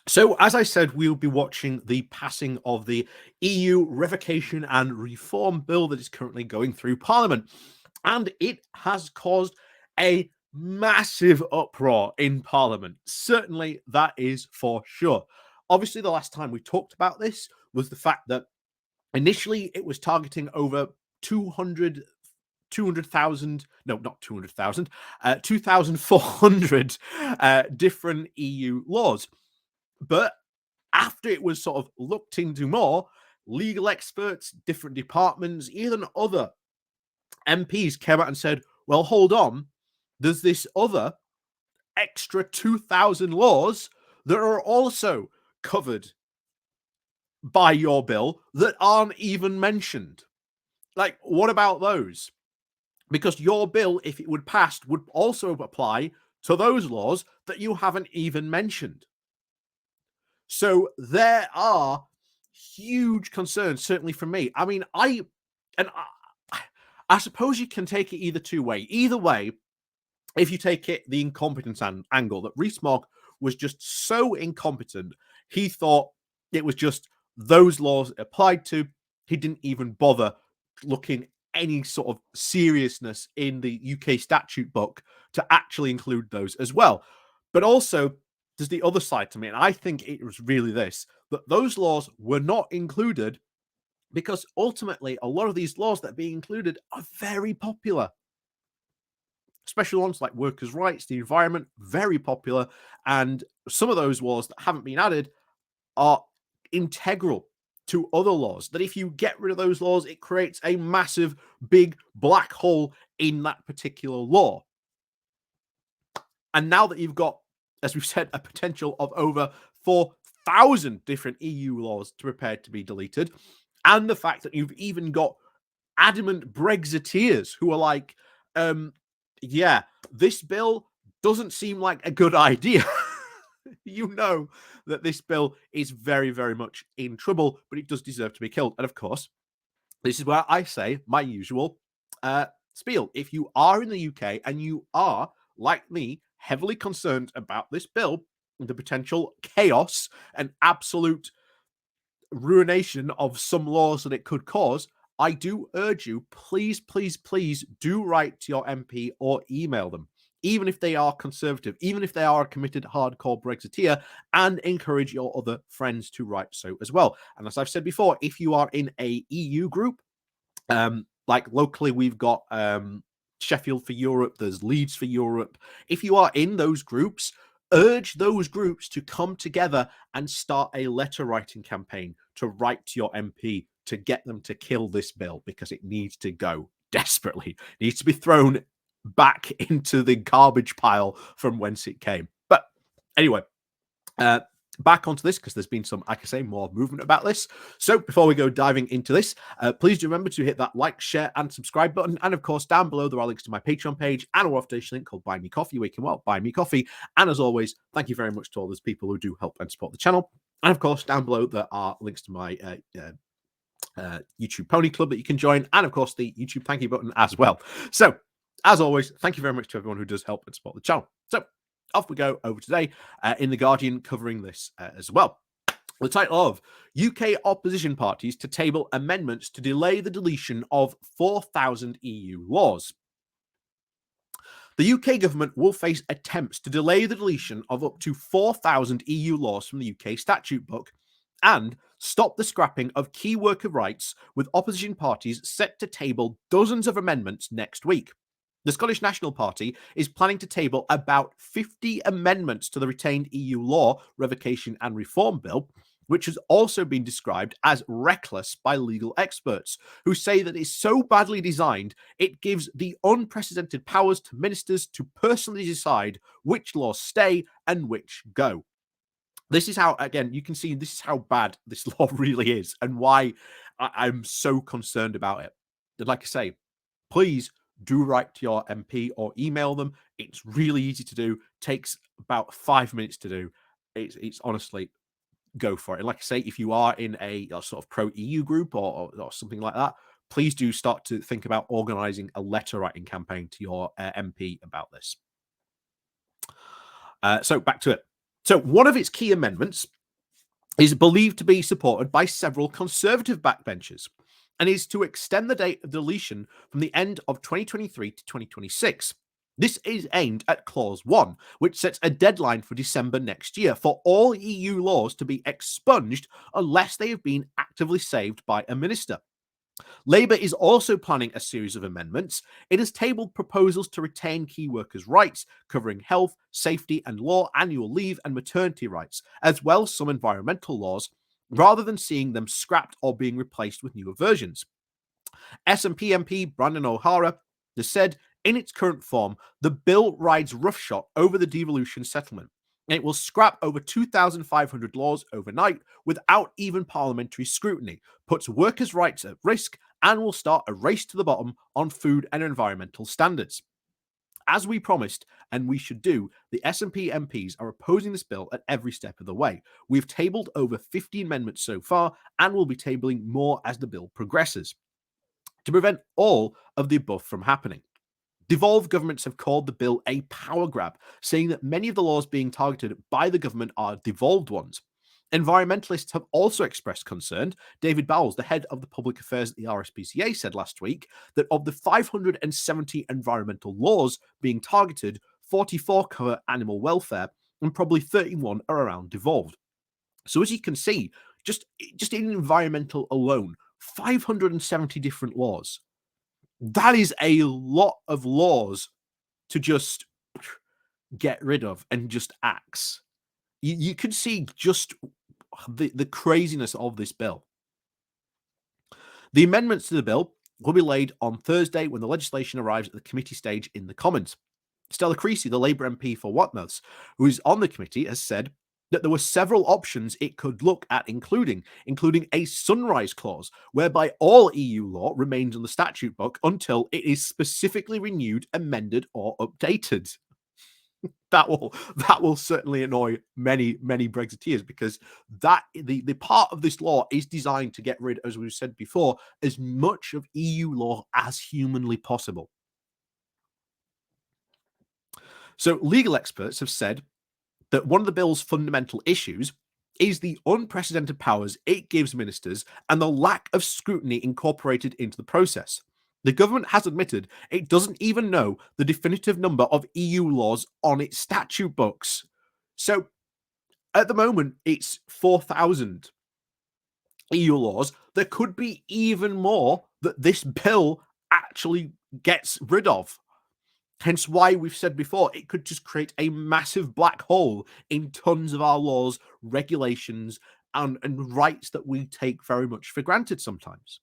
So, as I said, we'll be watching the passing of the EU Revocation and Reform Bill that is currently going through Parliament. And it has caused a massive uproar in Parliament. Certainly, that is for sure. Obviously, the last time we talked about this was the fact that initially it was targeting over 200,000, no, not 200,000, 2,400 different EU laws. But after it was sort of looked into more, legal experts, different departments, even other MPs came out and said, well, hold on, there's this other extra 2,000 laws that are also covered by your bill that aren't even mentioned. Like, what about those? Because your bill, if it would pass, would also apply to those laws that you haven't even mentioned. So there are huge concerns, certainly from me. I mean, I suppose you can take it either two way. Either way, if you take it the incompetence angle, that Rees-Mogg was just so incompetent, he thought it was just those laws applied to. He didn't even bother looking any sort of seriousness in the UK statute book to actually include those as well. But also, there's the other side to me, and I think it was really this, that those laws were not included because ultimately a lot of these laws that are being included are very popular. Special ones like workers' rights, the environment, very popular. And some of those laws that haven't been added are integral to other laws. That if you get rid of those laws, it creates a massive, big black hole in that particular law. And now that you've got, as we've said, a potential of over 4,000 different EU laws to prepare to be deleted, and the fact that you've even got adamant Brexiteers who are like, yeah, this bill doesn't seem like a good idea. You know that this bill is very, very much in trouble, but it does deserve to be killed. And of course, this is where I say my usual spiel. If you are in the UK and you are, like me, heavily concerned about this bill, the potential chaos and absolute ruination of some laws that it could cause, I do urge you, please, please, please do write to your MP or email them, even if they are conservative, even if they are a committed hardcore Brexiteer, and encourage your other friends to write so as well. And as I've said before, if you are in a EU group, like locally we've got Sheffield for Europe, there's Leeds for Europe. If you are in those groups, urge those groups to come together and start a letter writing campaign to write to your MP to get them to kill this bill, because it needs to go desperately. It needs to be thrown back into the garbage pile from whence it came. But anyway, back onto this, because there's been some, like I say, more movement about this. So before we go diving into this, please do remember to hit that like, share, and subscribe button. And of course, down below, there are links to my Patreon page and a off-station link called Buy Me Coffee, where you can, well, buy me coffee. And as always, thank you very much to all those people who do help and support the channel. And of course, down below, there are links to my YouTube Pony Club that you can join. And of course, the YouTube thank you button as well. So as always, thank you very much to everyone who does help and support the channel. So off we go over today in The Guardian, covering this as well. The title of UK opposition parties to table amendments to delay the deletion of 4,000 EU laws. The UK government will face attempts to delay the deletion of up to 4,000 EU laws from the UK statute book and stop the scrapping of key worker rights, with opposition parties set to table dozens of amendments next week. The Scottish National Party is planning to table about 50 amendments to the retained EU law revocation and reform bill, which has also been described as reckless by legal experts, who say that it's so badly designed it gives the unprecedented powers to ministers to personally decide which laws stay and which go. This is how, again, you can see this is how bad this law really is, and why I'm so concerned about it. Like I say, please do write to your MP or email them. It's really easy to do. Takes about 5 minutes to do. It's honestly, go for it. And like I say, if you are in a sort of pro-EU group or something like that, please do start to think about organizing a letter writing campaign to your MP about this. So back to it. So one of its key amendments is believed to be supported by several conservative backbenchers and is to extend the date of deletion from the end of 2023 to 2026. This is aimed at Clause 1, which sets a deadline for December next year for all EU laws to be expunged unless they have been actively saved by a minister. Labour is also planning a series of amendments. It has tabled proposals to retain key workers' rights, covering health, safety and law, annual leave and maternity rights, as well as some environmental laws, rather than seeing them scrapped or being replaced with newer versions. SNP MP Brandon O'Hara has said, in its current form, the bill rides roughshod over the devolution settlement. It will scrap over 2,500 laws overnight without even parliamentary scrutiny, puts workers' rights at risk, and will start a race to the bottom on food and environmental standards. As we promised, and we should do, the SNP MPs are opposing this bill at every step of the way. We've tabled over 50 amendments so far, and will be tabling more as the bill progresses. To prevent all of the above from happening, devolved governments have called the bill a power grab, saying that many of the laws being targeted by the government are devolved ones. Environmentalists have also expressed concern. David Bowles, the head of the public affairs at the RSPCA, said last week that of the 570 environmental laws being targeted, 44 cover animal welfare and probably 31 are around devolved. So as you can see, just in environmental alone, 570 different laws. That is a lot of laws to just get rid of and just axe. You could see just the craziness of this bill. The amendments to the bill will be laid on Thursday when the legislation arrives at the committee stage in the Commons. Stella Creasy, the Labour MP for Whatmouths, who is on the committee, has said that there were several options it could look at, including a sunrise clause, whereby all EU law remains in the statute book until it is specifically renewed, amended, or updated. That will certainly annoy many Brexiteers, because that the part of this law is designed to get rid, as we've said before, as much of EU law as humanly possible. So legal experts have said that one of the bill's fundamental issues is the unprecedented powers it gives ministers and the lack of scrutiny incorporated into the process. The government has admitted it doesn't even know the definitive number of EU laws on its statute books. So at the moment, it's 4,000 EU laws. There could be even more that this bill actually gets rid of. Hence why we've said before, it could just create a massive black hole in tons of our laws, regulations, and rights that we take very much for granted sometimes.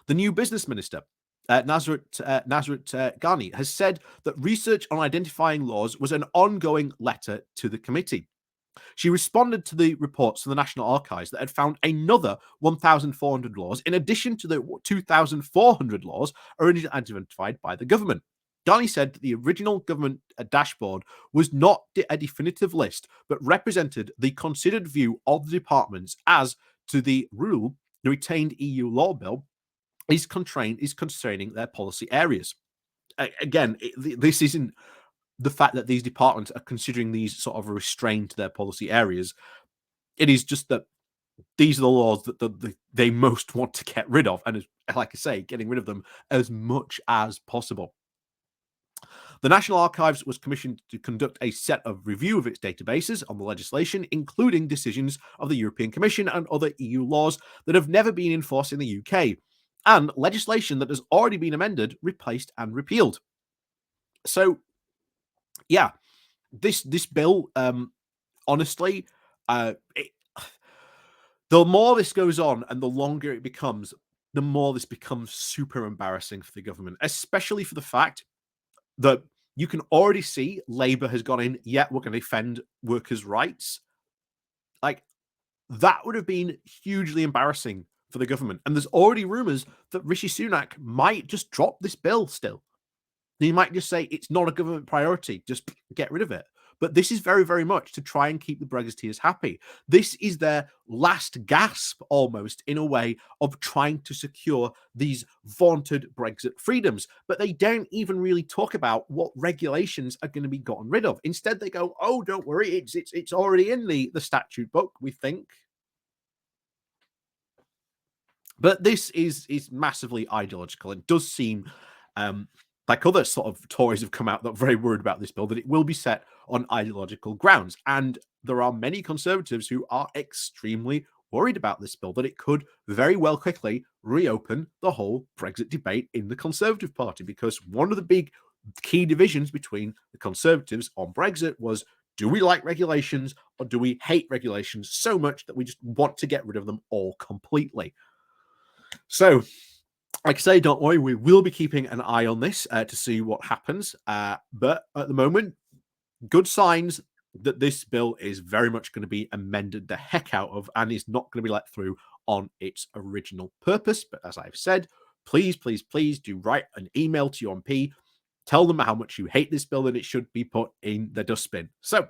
The new business minister, Nazrat Ghani, has said that research on identifying laws was an ongoing letter to the committee. She responded to the reports from the National Archives that had found another 1,400 laws in addition to the 2,400 laws originally identified by the government. Ghani said that the original government dashboard was not a definitive list, but represented the considered view of the departments as to the rule the retained EU law bill is constraining their policy areas. Again, this isn't the fact that these departments are considering these sort of restrained to their policy areas. It is just that these are the laws that they most want to get rid of, and like I say, getting rid of them as much as possible. The National Archives was commissioned to conduct a set of review of its databases on the legislation, including decisions of the European Commission and other EU laws that have never been enforced in the UK, and legislation that has already been amended, replaced, and repealed. So, yeah, this bill, honestly, the more this goes on and the longer it becomes, the more this becomes super embarrassing for the government, especially for the fact that you can already see Labour has gone in, yeah, we're going to defend workers' rights. Like, that would have been hugely embarrassing for the government. And there's already rumours that Rishi Sunak might just drop this bill still. He might just say it's not a government priority, just get rid of it. But this is very, very much to try and keep the Brexiteers happy. This is their last gasp, almost, in a way, of trying to secure these vaunted Brexit freedoms. But they don't even really talk about what regulations are going to be gotten rid of. Instead, they go, "Oh, don't worry, it's already in the statute book, we think." But this is massively ideological. It does seem like other sort of Tories have come out that are very worried about this bill, that it will be set on ideological grounds. And there are many Conservatives who are extremely worried about this bill, that it could very well quickly reopen the whole Brexit debate in the Conservative Party, because one of the big key divisions between the Conservatives on Brexit was, do we like regulations or do we hate regulations so much that we just want to get rid of them all completely? So, like I say, don't worry, we will be keeping an eye on this to see what happens. But at the moment, good signs that this bill is very much going to be amended the heck out of and is not going to be let through on its original purpose. But as I've said, please, please, please do write an email to your MP. Tell them how much you hate this bill and it should be put in the dustbin. So,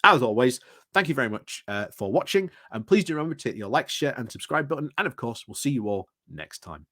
as always, thank you very much for watching. And please do remember to hit your like, share, and subscribe button. And of course, we'll see you all next time.